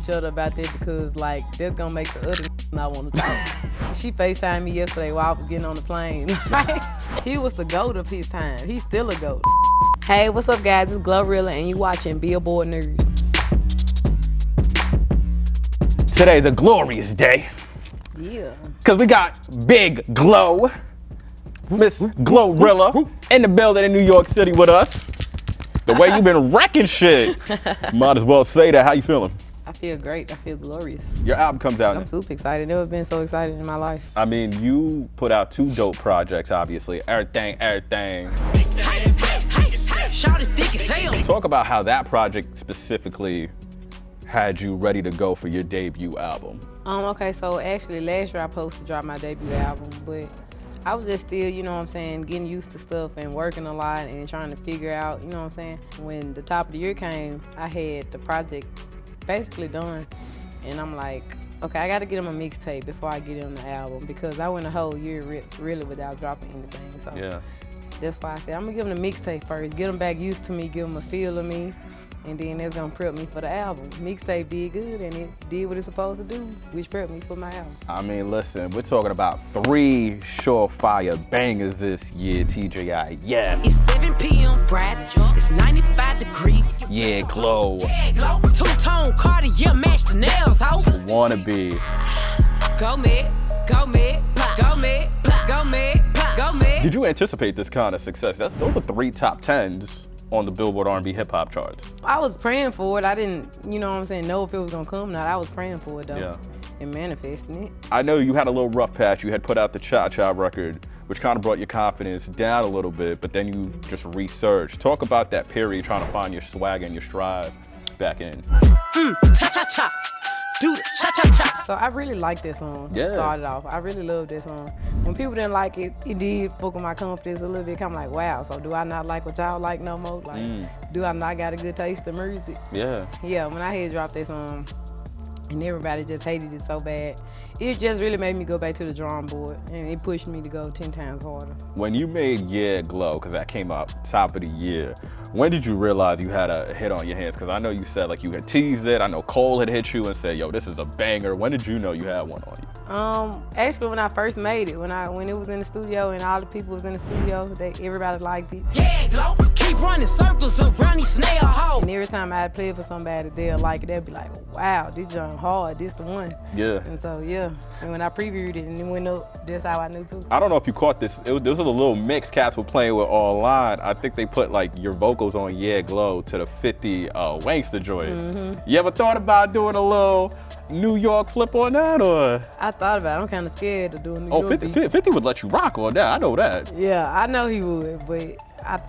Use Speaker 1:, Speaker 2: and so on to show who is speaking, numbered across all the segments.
Speaker 1: each other about that because, like, that's gonna make the other not want to talk. She FaceTimed me yesterday while I was getting on the plane. He was the GOAT of his time. He's still a GOAT. Hey, what's up, guys? It's GloRilla's, and you watching Billboard News.
Speaker 2: Today's a glorious day.
Speaker 1: Yeah.
Speaker 2: Because we got Big Glo, Miss GloRilla, in the building in New York City with us. The way you've been wrecking shit. Might as well say that. How you feeling?
Speaker 1: I feel great. I feel glorious.
Speaker 2: Your album comes out.
Speaker 1: I'm super excited. Never been so excited in my life.
Speaker 2: I mean, you put out 2 dope projects, obviously. Ehhthang. Talk about how that project specifically had you ready to go for your debut album.
Speaker 1: Okay, so actually last year I supposed to drop my debut album, but I was just still, you know what I'm saying, getting used to stuff and working a lot and trying to figure out, you know what I'm saying. When the top of the year came, I had the project basically done, and I'm like, okay, I gotta get him a mixtape before I get him the album, because I went a whole year really without dropping anything. So
Speaker 2: yeah,
Speaker 1: that's why I said I'm gonna give him the mixtape first, get him back used to me, give him a feel of me, and then that's gonna prep me for the album. Mixtape did good, and it did what it's supposed to do, which prepped me for my album.
Speaker 2: I mean, listen, we're talking about 3 surefire bangers this year, TJI. Yeah.
Speaker 3: It's 7 p.m. Friday. It's 95 degrees.
Speaker 2: Yeah, Glo.
Speaker 3: Yeah, Glo. 2-tone Cartier match the nails, ho.
Speaker 2: Wannabe.
Speaker 3: Go mid, go mid, go mid, go mid, go mid.
Speaker 2: Did you anticipate this kind of success? Those are 3 top 10s on the Billboard R&B hip hop charts.
Speaker 1: I was praying for it. I didn't, you know what I'm saying, know if it was gonna come or not. I was praying for it though.
Speaker 2: Yeah.
Speaker 1: And manifesting it.
Speaker 2: I know you had a little rough patch. You had put out the Cha Cha record, which kind of brought your confidence down a little bit, but then you just resurged. Talk about that period, trying to find your swag and your stride back in.
Speaker 3: Cha cha cha. Do the cha cha cha.
Speaker 1: So I really like this song.
Speaker 2: Yeah.
Speaker 1: Started off. I really love this song. When people didn't like it, it did fuck with my confidence a little bit. I'm like, wow, so do I not like what y'all like no more? Like, do I not got a good taste in music?
Speaker 2: Yeah.
Speaker 1: Yeah, when I had dropped this song, and everybody just hated it so bad, it just really made me go back to the drawing board, and it pushed me to go 10 times harder.
Speaker 2: When you made Yeah Glo, because that came out top of the year, when did you realize you had a hit on your hands? Because I know you said like you had teased it. I know Cole had hit you and said, yo, this is a banger. When did you know you had one on you?
Speaker 1: Actually, when I first made it, when it was in the studio and all the people was in the studio, everybody liked it.
Speaker 3: Yeah, Glo. Keep running circles around these snail holes.
Speaker 1: And every time I'd play it for somebody, they'll like it. They'd be like, wow, this joint hard, this the one.
Speaker 2: Yeah.
Speaker 1: And so, yeah. And when I previewed it and it went up, that's how I knew too.
Speaker 2: I don't know if you caught this. This was a little mix cats were playing with online. I think they put like your vocals on Yeah Glo to the 50 Wankster joint. You ever thought about doing a little New York flip on that, or?
Speaker 1: I thought about it. I'm kind of scared of doing New York
Speaker 2: 50,
Speaker 1: beats.
Speaker 2: 50 would let you rock on that. I know that.
Speaker 1: Yeah, I know he would, but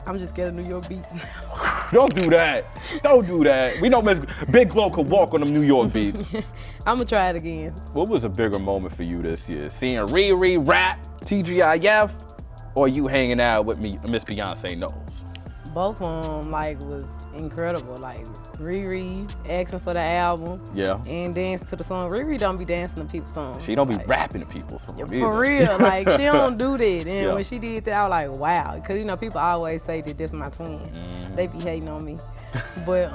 Speaker 1: I'm just scared of New York beats now.
Speaker 2: Don't do that. Don't do that. We know Miss Big Glo could walk on them New York beats.
Speaker 1: I'm gonna try it again.
Speaker 2: What was a bigger moment for you this year? Seeing Riri rap, TGIF, or you hanging out with me, Miss Beyonce Knowles?
Speaker 1: Both of them was incredible. Like Riri asking for the album,
Speaker 2: Yeah.
Speaker 1: and dance to the song. Riri don't be dancing to people's songs.
Speaker 2: She don't be rapping to people's songs either.
Speaker 1: For real, like she don't do that. And when she did that, I was like, wow, because people always say that this is my twin. They be hating on me, but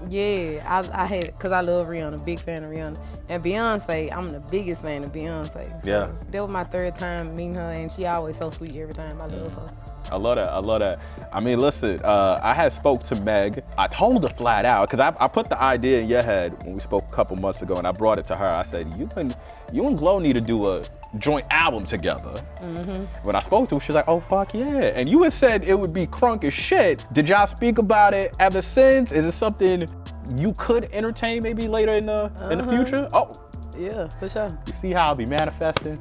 Speaker 1: yeah, I had, cause I love Rihanna, big fan of Rihanna, and Beyonce. I'm the biggest fan of Beyonce. So
Speaker 2: Yeah.
Speaker 1: that was my 3rd time meeting her, and she always so sweet every time. I love her.
Speaker 2: I love that. I love that. I mean, listen, I had spoke to Meg. I told her flat out, because I put the idea in your head when we spoke a couple months ago, and I brought it to her. I said, you and Glo need to do a joint album together. When I spoke to her, she's like, oh, fuck yeah. And you had said it would be crunk as shit. Did y'all speak about it ever since? Is it something you could entertain maybe later in the future? Oh.
Speaker 1: Yeah, for sure.
Speaker 2: You see how I be manifesting?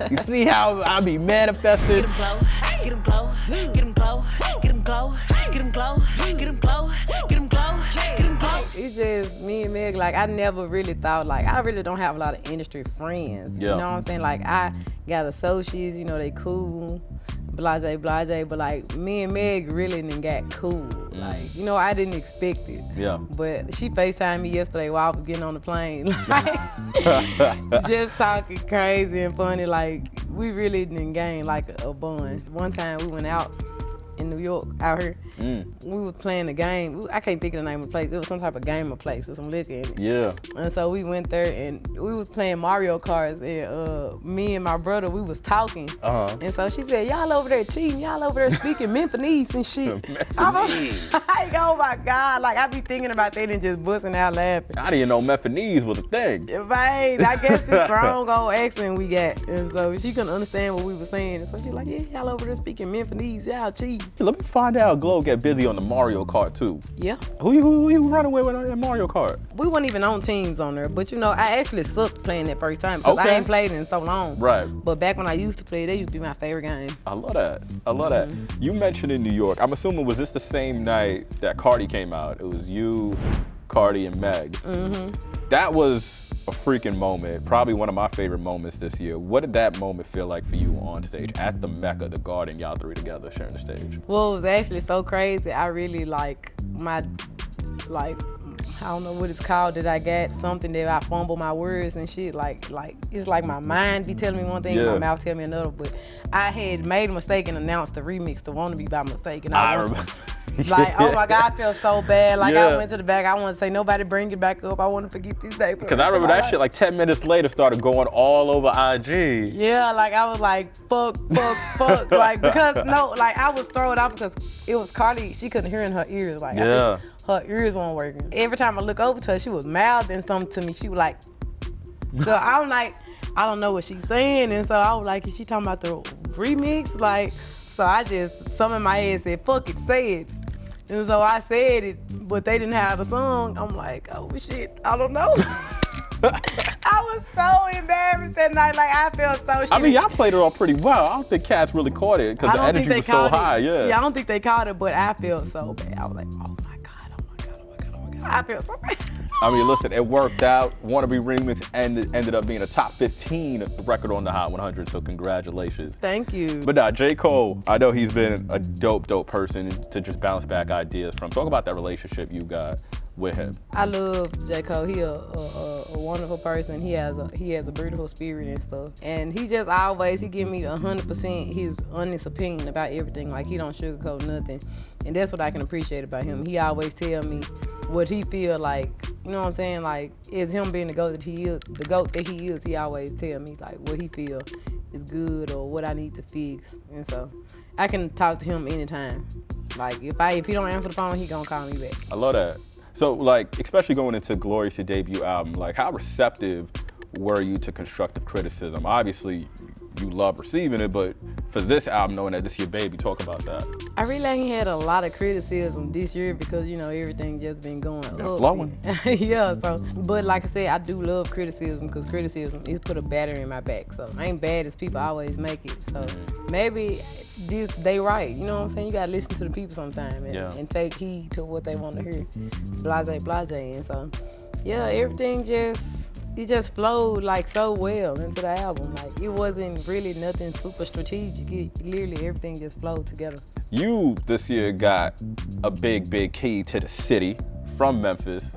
Speaker 2: You see how I be manifesting?
Speaker 3: Get him Glo, get him Glo, get him Glo, get him Glo, get him Glo, get him Glo, get him Glo.
Speaker 1: It's just me and Meg, I never really thought, I really don't have a lot of industry friends.
Speaker 2: Yeah.
Speaker 1: You know what I'm saying? I got associates, they cool, blase, but me and Meg really done got cool. I didn't expect it.
Speaker 2: Yeah.
Speaker 1: But she FaceTimed me yesterday while I was getting on the plane. Just talking crazy and funny. We really didn't gain a bond. One time we went out in New York, out here, We was playing a game. I can't think of the name of the place. It was some type of game of place with some liquor in it.
Speaker 2: Yeah.
Speaker 1: And so we went there and we was playing Mario Kart, and me and my brother, we was talking. And so she said, y'all over there cheating, y'all over there speaking Memphis and shit. I was like, oh my God, like I be thinking about that and just busting out laughing.
Speaker 2: I didn't know Memphis was a thing.
Speaker 1: Right, I guess the strong old accent we got. And so she couldn't understand what we were saying. And so she was like, yeah, y'all over there speaking Memphis, y'all cheating.
Speaker 2: Let me find out Glo get busy on the Mario Kart too.
Speaker 1: Yeah.
Speaker 2: Who you running with on Mario Kart?
Speaker 1: We weren't even on teams on there, but you know, I actually sucked playing that first time because I ain't played in so long.
Speaker 2: Right.
Speaker 1: But back when I used to play, that used to be my favorite game.
Speaker 2: I love that. You mentioned in New York. I'm assuming, was this the same night that Cardi came out? It was you, Cardi, and Meg. That was a freaking moment. Probably one of my favorite moments this year. What did that moment feel like for you on stage at the Mecca, the Garden, y'all three together sharing the stage?
Speaker 1: Well, it was actually so crazy. I really I don't know what it's called, that I got something that I fumble my words and shit. Like it's like my mind be telling me one thing, my mouth tell me another. But I had made a mistake and announced the remix to Wanna Be by mistake. And I remember. Like, oh my God, I feel so bad. Like I went to the back, I want to say, nobody bring it back up. I want to forget this day.
Speaker 2: Because I remember that shit like 10 minutes later started going all over IG.
Speaker 1: Yeah, like I was like, fuck. Like, because I was thrown off because it was Cardi, she couldn't hear in her ears. Like, I think her ears weren't working. Every time I look over to her, she was mouthing something to me. She was like, so I'm like, I don't know what she's saying. And so I was like, is she talking about the remix? Like, so I just, something in my head said, fuck it, say it. And so I said it, but they didn't have the song. I'm like, oh shit, I don't know. I was so embarrassed that night. Like, I felt so shitty.
Speaker 2: I mean, y'all played it all pretty well. I don't think cats really caught it because the energy was so high. Yeah,
Speaker 1: I don't think they caught it, but I felt so bad. I was like, oh my God. I feel so bad.
Speaker 2: I mean, listen, it worked out. Wanna Be Remix ended up being a top 15 record on the Hot 100, so congratulations.
Speaker 1: Thank you.
Speaker 2: But J. Cole, I know he's been a dope person to just bounce back ideas from. Talk about that relationship you got with him.
Speaker 1: I love J. Cole. He a wonderful person. He has a beautiful spirit and stuff. And he just always, he give me 100% his honest opinion about everything. Like, he don't sugarcoat nothing. And that's what I can appreciate about him. He always tell me what he feel like, you know what I'm saying? Like, it's him being the GOAT that he is, he always tell me like what he feel is good or what I need to fix. And so I can talk to him anytime. Like, if he don't answer the phone, he gonna call me back.
Speaker 2: I love that. So, like, especially going into GloRilla's debut album, like, how receptive were you to constructive criticism? Obviously, you love receiving it, but for this album, knowing that this is your baby, talk about that.
Speaker 1: I really ain't had a lot of criticism this year because, you know, everything just been going up.
Speaker 2: Flowing.
Speaker 1: Yeah, so, but like I said, I do love criticism because criticism is put a battery in my back. So I ain't bad as people always make it. So maybe they right, you know what I'm saying? You gotta listen to the people sometime and take heed to what they want to hear. Blase. And so, yeah, everything just flowed like so well into the album. Like, it wasn't really nothing super strategic. Literally everything just flowed together. You this year got a big key to the city from Memphis.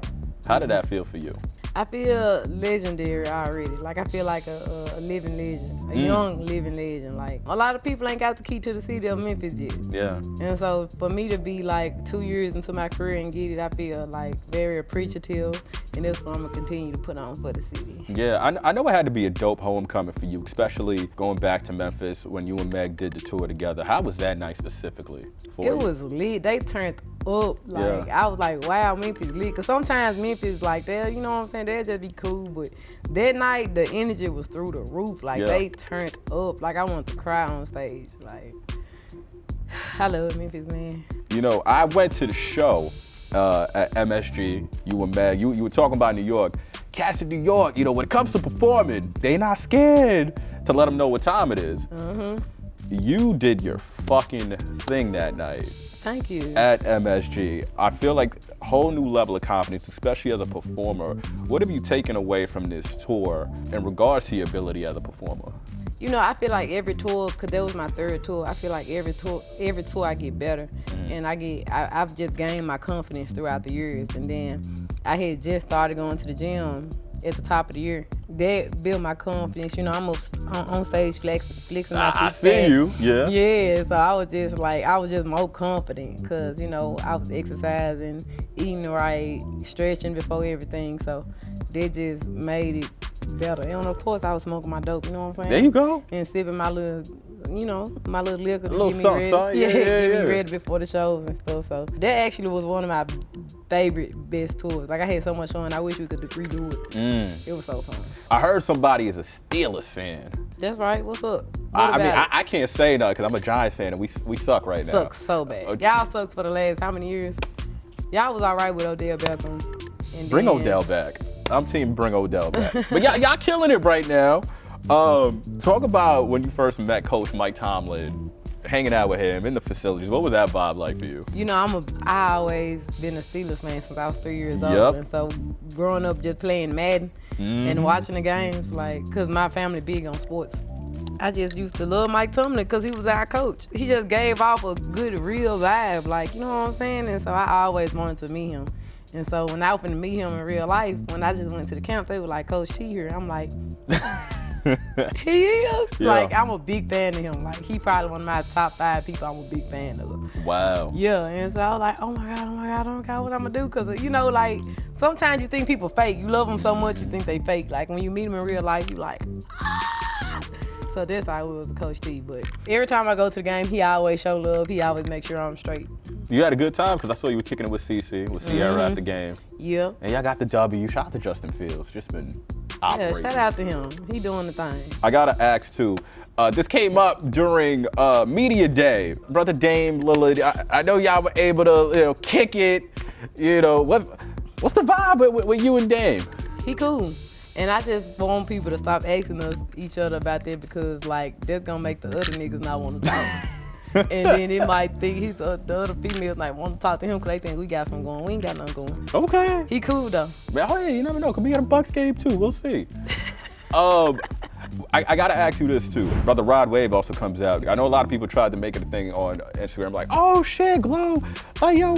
Speaker 1: How did that feel for you? I feel legendary already. Like, I feel like a living legend, a young living legend. Like, a lot of people ain't got the key to the city of Memphis yet. Yeah. And so for me to be like 2 years into my career and get it, I feel like very appreciative. And that's what I'm gonna continue to put on for the city. Yeah, I know it had to be a dope homecoming for you, especially going back to Memphis when you and Meg did the tour together. How was that night specifically for you? It was lit. They turned up. Like, I was like, wow, Memphis lit. Cause sometimes Memphis, like, you know what I'm saying, they'll just be cool. But that night, the energy was through the roof. Like, they turned up. Like, I wanted to cry on stage. Like, I love Memphis, man. You know, I went to the show at MSG, you and Meg, you were talking about New York. Cats in New York, you know, when it comes to performing, they not scared to let them know what time it is. You did your fucking thing that night. Thank you. At MSG. I feel like a whole new level of confidence, especially as a performer. What have you taken away from this tour in regards to your ability as a performer? You know, I feel like every tour, cause that was my third tour, I feel like every tour I get better. And I've just gained my confidence throughout the years. And then I had just started going to the gym at the top of the year. that built my confidence. You know, I'm on stage flexing my
Speaker 2: I
Speaker 1: six
Speaker 2: see
Speaker 1: pack.
Speaker 2: you, yeah.
Speaker 1: Yeah, so I was just more confident because, you know, I was exercising, eating right, stretching before everything. So that just made it better. And of course, I was smoking my dope, you know what I'm saying?
Speaker 2: There you go.
Speaker 1: And sipping my little, you know, my little liquor to
Speaker 2: little
Speaker 1: get me
Speaker 2: something,
Speaker 1: ready.
Speaker 2: something.
Speaker 1: Get
Speaker 2: Yeah.
Speaker 1: me ready before the shows and stuff. So that actually was one of my favorite, best tours. Like, I had so much fun. I wish we could redo it. It was so fun.
Speaker 2: I heard somebody is a Steelers fan.
Speaker 1: That's right. What's up?
Speaker 2: I can't say that because I'm a Giants fan and we suck right now.
Speaker 1: Sucks so bad. Y'all sucked for the last how many years? Y'all was all right with Odell Beckham. And
Speaker 2: Bring
Speaker 1: then,
Speaker 2: Odell back. I'm team bring Odell back. But y'all killing it right now. Talk about when you first met Coach Mike Tomlin, hanging out with him in the facilities. What was that vibe like for you?
Speaker 1: You know, I always been a Steelers fan since I was 3 years old.
Speaker 2: Yep.
Speaker 1: And so growing up just playing Madden and watching the games, like, cause my family big on sports. I just used to love Mike Tomlin because he was our coach. He just gave off a good, real vibe, like, you know what I'm saying? And so I always wanted to meet him. And so when I was finna meet him in real life, when I just went to the camp, they were like, Coach T here. I'm like, he is?
Speaker 2: Yeah.
Speaker 1: Like, I'm a big fan of him. Like, he probably one of my top 5 people I'm a big fan of.
Speaker 2: Wow.
Speaker 1: Yeah, and so I was like, oh my God, what I'm gonna do? Cause, you know, like, sometimes you think people fake. You love them so much, you think they fake. Like, when you meet them in real life, you like, ah. So that's how it was with Coach T. But every time I go to the game, he always show love. He always make sure I'm straight.
Speaker 2: You had a good time because I saw you were kicking it with Sierra at the game.
Speaker 1: Yeah.
Speaker 2: And y'all got the W. Shout out to Justin Fields. Just been operating.
Speaker 1: Yeah, shout out to him. He doing the thing.
Speaker 2: I gotta ask too. This came up during media day. Brother Dame Lillard. I know y'all were able to kick it. You know what's the vibe with you and Dame?
Speaker 1: He cool. And I just want people to stop asking each other about that because, like, that's gonna make the other niggas not want to talk. And then it might think the other females might want to talk to him because they think we got something going. We ain't got nothing going.
Speaker 2: Okay.
Speaker 1: He cool though.
Speaker 2: Man, oh yeah, you never know. Could be at a Bucks game too. We'll see. I gotta ask you this too. Brother Rod Wave also comes out. I know a lot of people tried to make it a thing on Instagram, like, oh shit, Glo, like yo,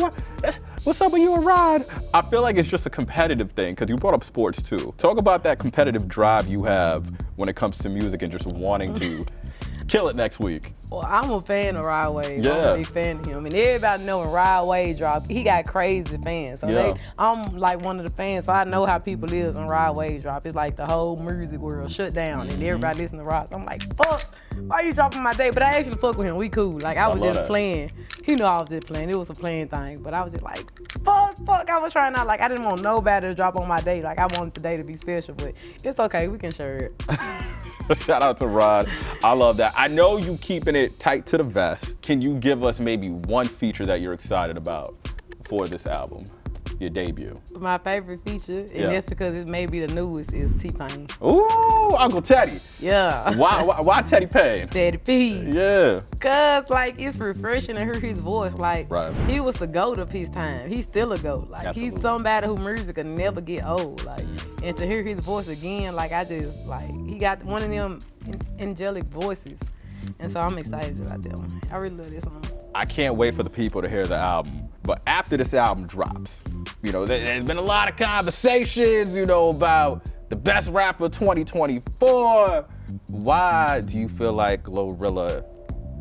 Speaker 2: what's up with you and Rod? I feel like it's just a competitive thing because you brought up sports too. Talk about that competitive drive you have when it comes to music and just wanting to kill it next week.
Speaker 1: Well, I'm a fan of Rod Wave.
Speaker 2: Yeah.
Speaker 1: I'm a big fan of him. And everybody know when Rod Wave dropped, he got crazy fans. So I'm like one of the fans, so I know how people is when Rod Wave drop. It's like the whole music world shut down and everybody listen to Rod. So I'm like, fuck, why you dropping my day? But I actually fuck with him. We cool. Like, I was just playing. He knew I was just playing. It was a playing thing. But I was just like, fuck. I was trying out. Like, I didn't want nobody to drop on my day. Like, I wanted the day to be special. But it's okay. We can share it.
Speaker 2: Shout out to Rod. I love that. I know you keeping it tight to the vest. Can you give us maybe one feature that you're excited about for this album, your debut?
Speaker 1: My favorite feature, and that's because it may be the newest, is T-Pain.
Speaker 2: Ooh, Uncle Teddy.
Speaker 1: Yeah.
Speaker 2: Why Teddy Payne?
Speaker 1: Teddy P.
Speaker 2: Yeah.
Speaker 1: Cause like it's refreshing to hear his voice. Like he was the GOAT of his time. He's still a GOAT. Like he's somebody who music can never get old. Like and to hear his voice again, like I just like he got one of them angelic voices. And so I'm excited about that one. I really love this song.
Speaker 2: I can't wait for the people to hear the album. But after this album drops, you know, there's been a lot of conversations, you know, about the best rapper 2024. Why do you feel like GloRilla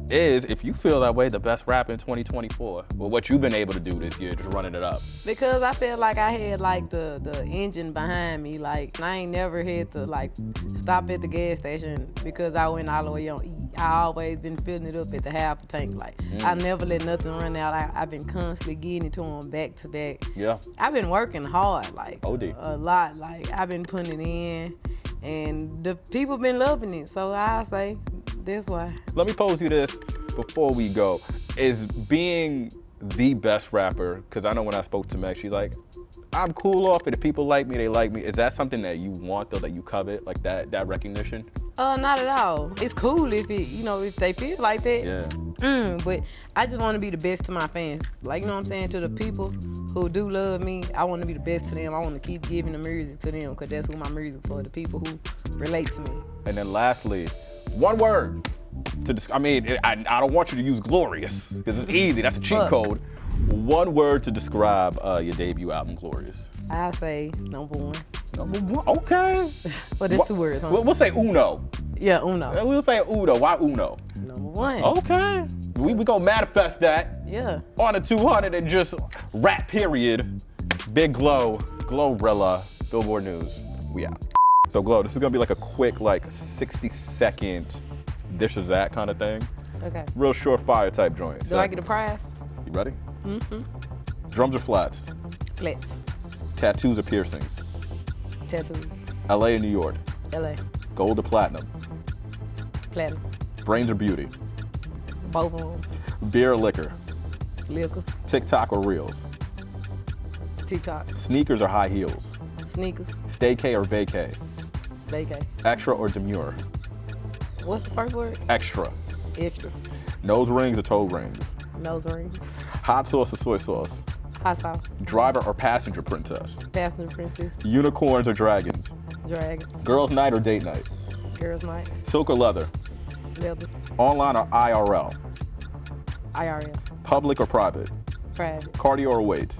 Speaker 2: is, if you feel that way, the best rapper in 2024? Well, what you've been able to do this year, just running it up.
Speaker 1: Because I feel like I had like the engine behind me. Like I ain't never had to like stop at the gas station because I went all the way on E. I always been filling it up at the half a tank. Like I never let nothing run out. I've been constantly getting it to them back to back.
Speaker 2: Yeah.
Speaker 1: I've been working hard, like
Speaker 2: OD.
Speaker 1: A lot. Like I've been putting it in, and the people been loving it. So I say that's why.
Speaker 2: Let me pose you this before we go: is being the best rapper? Because I know when I spoke to Meg, she's like, I'm cool off it. If people like me, they like me. Is that something that you want though, that you covet, like that recognition?
Speaker 1: Not at all. It's cool if it, you know, if they feel like that.
Speaker 2: Yeah.
Speaker 1: But I just want to be the best to my fans. Like, you know what I'm saying? To the people who do love me, I want to be the best to them. I want to keep giving the music to them because that's who my music for, the people who relate to me. And
Speaker 2: then lastly, one word to I don't want you to use glorious because it's easy. That's a cheat code. One word to describe your debut album, Glorious.
Speaker 1: I say number one.
Speaker 2: Number one. Okay.
Speaker 1: But it's 2 words, huh?
Speaker 2: We'll say uno.
Speaker 1: Yeah, uno.
Speaker 2: We'll say uno. Why uno?
Speaker 1: Number 1.
Speaker 2: Okay. We gonna manifest that.
Speaker 1: Yeah.
Speaker 2: On a 200 and just rap period. Big Glow, GloRilla, Billboard News. We out. So Glow, this is gonna be like a quick, like 60-second this or that kind of thing.
Speaker 1: Okay.
Speaker 2: Real short fire type joint.
Speaker 1: Do I get a prize?
Speaker 2: You ready?
Speaker 1: Mm-hmm.
Speaker 2: Drums or flats?
Speaker 1: Flats.
Speaker 2: Tattoos or piercings?
Speaker 1: Tattoos.
Speaker 2: LA or New York?
Speaker 1: LA.
Speaker 2: Gold or platinum?
Speaker 1: Platinum.
Speaker 2: Brains or beauty?
Speaker 1: Both of them.
Speaker 2: Beer or liquor?
Speaker 1: Liquor.
Speaker 2: TikTok or Reels?
Speaker 1: TikTok.
Speaker 2: Sneakers or high heels?
Speaker 1: Sneakers.
Speaker 2: Staycay or vacay?
Speaker 1: Vacay.
Speaker 2: Extra or demure?
Speaker 1: What's the first word?
Speaker 2: Extra.
Speaker 1: Extra.
Speaker 2: Nose rings or toe rings?
Speaker 1: Nose rings.
Speaker 2: Hot sauce or soy sauce?
Speaker 1: Hot sauce.
Speaker 2: Driver or passenger princess?
Speaker 1: Passenger princess.
Speaker 2: Unicorns or dragons?
Speaker 1: Dragon.
Speaker 2: Girls night or date night?
Speaker 1: Girls night.
Speaker 2: Silk or leather?
Speaker 1: Leather.
Speaker 2: Online or IRL?
Speaker 1: IRL.
Speaker 2: Public or private?
Speaker 1: Private.
Speaker 2: Cardio or weights?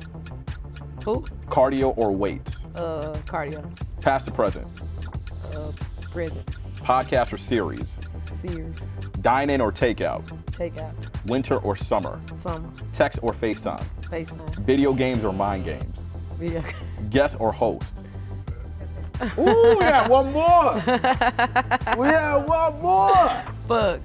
Speaker 1: Who?
Speaker 2: Cardio or weights?
Speaker 1: Cardio.
Speaker 2: Past or present?
Speaker 1: Present.
Speaker 2: Podcast or series?
Speaker 1: Series.
Speaker 2: Dine in or takeout?
Speaker 1: Takeout.
Speaker 2: Winter or summer?
Speaker 1: Summer.
Speaker 2: Text or FaceTime?
Speaker 1: FaceTime.
Speaker 2: Video games or mind games?
Speaker 1: Video.
Speaker 2: Guest or host? Ooh, we got one more. We have one more.
Speaker 1: Fuck.